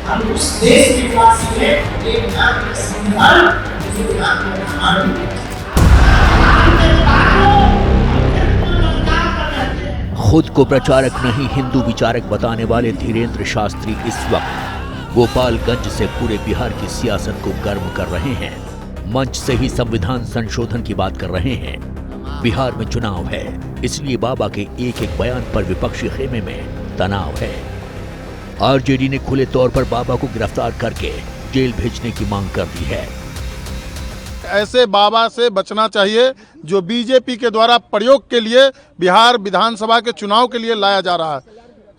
हम उस देश के वासी हैं, एक नाम का संविधान, दूसरे नाम का कानून। खुद को प्रचारक नहीं हिंदू विचारक बताने वाले धीरेन्द्र शास्त्री इस वक्त गोपालगंज से पूरे बिहार की सियासत को गर्म कर रहे हैं। मंच से ही संविधान संशोधन की बात कर रहे हैं। बिहार में चुनाव है, इसलिए बाबा के एक एक बयान पर विपक्षी खेमे में तनाव है। आरजेडी ने खुले तौर पर बाबा को गिरफ्तार करके जेल भेजने की मांग कर दी है। ऐसे बाबा से बचना चाहिए जो बीजेपी के द्वारा प्रयोग के लिए बिहार विधानसभा के चुनाव के लिए लाया जा रहा है।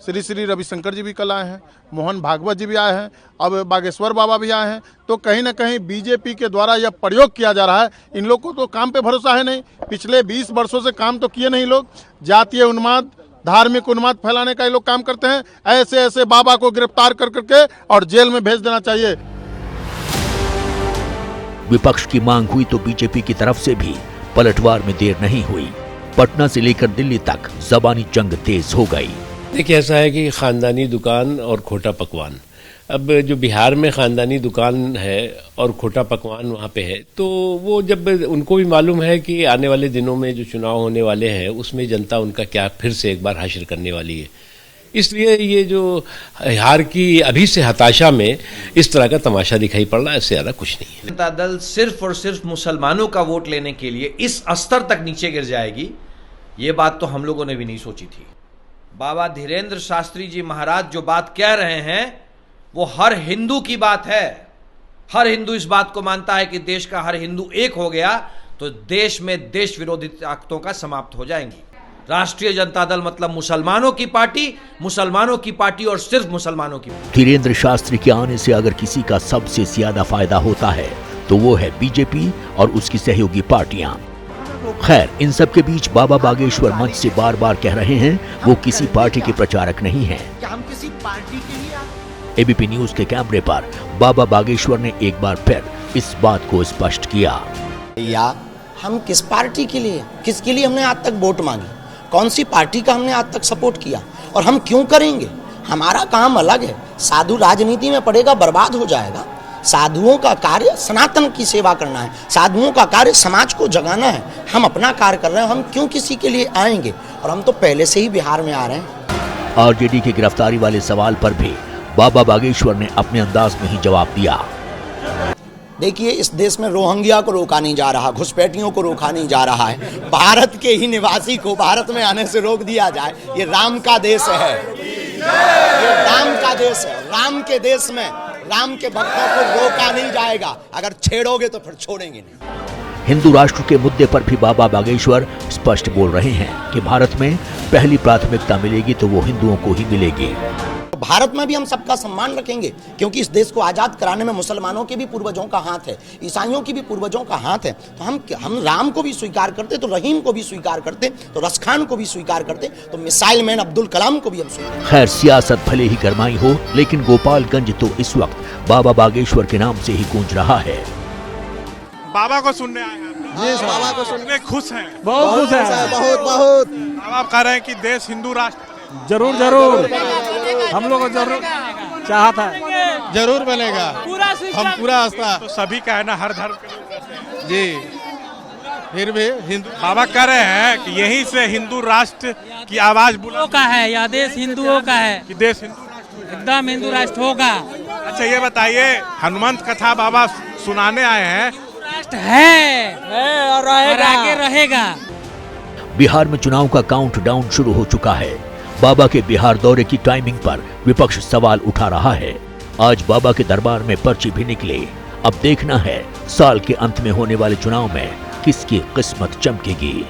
श्री श्री रविशंकर जी भी कल आए हैं, मोहन भागवत जी भी आए हैं, अब बागेश्वर बाबा भी आए हैं। तो कहीं ना कहीं बीजेपी के द्वारा यह प्रयोग किया जा रहा है। इन लोगों को तो काम पे भरोसा है नहीं। पिछले 20 वर्षों से काम तो किए नहीं लोग। जातीय उन्माद, धार्मिक उन्माद फैलाने का ये लोग काम करते हैं। ऐसे ऐसे बाबा को गिरफ्तार कर करके और जेल में भेज देना चाहिए। विपक्ष की मांग हुई तो बीजेपी की तरफ से भी पलटवार में देर नहीं हुई। पटना से लेकर दिल्ली तक जबानी जंग तेज हो गई। देखिए, ऐसा है कि खानदानी दुकान और खोटा पकवान, अब जो बिहार में खानदानी दुकान है और खोटा पकवान वहाँ पे है, तो वो जब उनको भी मालूम है कि आने वाले दिनों में जो चुनाव होने वाले हैं उसमें जनता उनका क्या फिर से एक बार हासिल करने वाली है, इसलिए ये जो हार की अभी से हताशा में इस तरह का तमाशा दिखाई पड़ रहा है, इससे ज़्यादा कुछ नहीं है। जनता दल सिर्फ और सिर्फ मुसलमानों का वोट लेने के लिए इस स्तर तक नीचे गिर जाएगी, ये बात तो हम लोगों ने भी नहीं सोची थी। बाबा धीरेन्द्र शास्त्री जी महाराज जो बात कह रहे हैं वो हर हिंदू की बात है। हर हिंदू इस बात को मानता है कि देश का हर हिंदू एक हो गया तो देश में देश विरोधी ताकतों का समाप्त हो जाएंगी। राष्ट्रीय जनता दल मतलब मुसलमानों की पार्टी और सिर्फ मुसलमानों की। धीरेन्द्र शास्त्री के आने से अगर किसी का सबसे ज्यादा फायदा होता है तो वो है बीजेपी और उसकी सहयोगी पार्टियां। खैर, इन सब के बीच बाबा बागेश्वर मंच से बार बार कह रहे हैं वो किसी पार्टी के प्रचारक नहीं हैं। हम किसी पार्टी के लिए एबीपी न्यूज के कैमरे पर बाबा बागेश्वर ने एक बार फिर इस बात को स्पष्ट किया। या हम किस पार्टी के लिए, किसके लिए हमने आज तक वोट मांगी, कौन सी पार्टी का हमने आज तक सपोर्ट किया और हम क्यों करेंगे? हमारा काम अलग है। साधु राजनीति में पड़ेगा, बर्बाद हो जाएगा। साधुओं का कार्य सनातन की सेवा करना है, साधुओं का कार्य समाज को जगाना है। हम अपना कार्य कर रहे हैं, हम क्यों किसी के लिए आएंगे? और हम तो पहले से ही बिहार में आ रहे हैं। आरजेडी की गिरफ्तारी वाले सवाल पर भी बाबा बागेश्वर ने अपने अंदाज में ही जवाब दिया। देखिए, इस देश में रोहिंग्या को रोका नहीं जा रहा, घुसपैठियों को रोका नहीं जा रहा है। भारत के ही निवासी को भारत में आने से रोक दिया जाए, ये राम का देश है, ये राम का देश है। राम के देश में राम के भक्तों को रोका नहीं जाएगा। अगर छेड़ोगे तो फिर छोड़ेंगे नहीं। हिंदू राष्ट्र के मुद्दे पर भी बाबा बागेश्वर स्पष्ट बोल रहे हैं कि भारत में पहली प्राथमिकता मिलेगी तो वो हिंदुओं को ही मिलेगी। भारत में भी हम सबका सम्मान रखेंगे, क्योंकि इस देश को आजाद कराने में मुसलमानों के भी पूर्वजों का हाथ है, ईसाइयों की भी पूर्वजों का हाथ है। तो हम राम को भी स्वीकार करते तो रहीम को भी स्वीकार करते, तो रसखान को भी स्वीकार करते, तो मिसाइल मैन अब्दुल कलाम को भी हम स्वीकार। खैर, सियासत भले ही गरमाई हो, लेकिन गोपालगंज तो इस वक्त बाबा बागेश्वर के नाम से ही गूंज रहा है। बाबा को सुनने आए हैं जी, बाबा को सुनने खुश हैं, बहुत खुश है, बहुत। आप कह रहे हैं कि देश हिंदू राष्ट्र जरूर हम लोग को जरूर चाहता है, जरूर बनेगा। हम पूरा आस्था तो सभी का है ना, हर धर्म जी। फिर भी हिंदू बाबा कह रहे हैं कि यहीं से हिंदू राष्ट्र की आवाज बुलंद का है, या देश हिंदुओं का है कि देश हिंदू एकदम हिंदू राष्ट्र होगा। अच्छा, ये बताइए, हनुमंत कथा बाबा सुनाने आए हैं, राष्ट्र है और आगे रहेगा। बिहार में चुनाव का काउंटडाउन शुरू हो चुका है। बाबा के बिहार दौरे की टाइमिंग पर विपक्ष सवाल उठा रहा है। आज बाबा के दरबार में पर्ची भी निकले। अब देखना है साल के अंत में होने वाले चुनाव में किसकी किस्मत चमकेगी।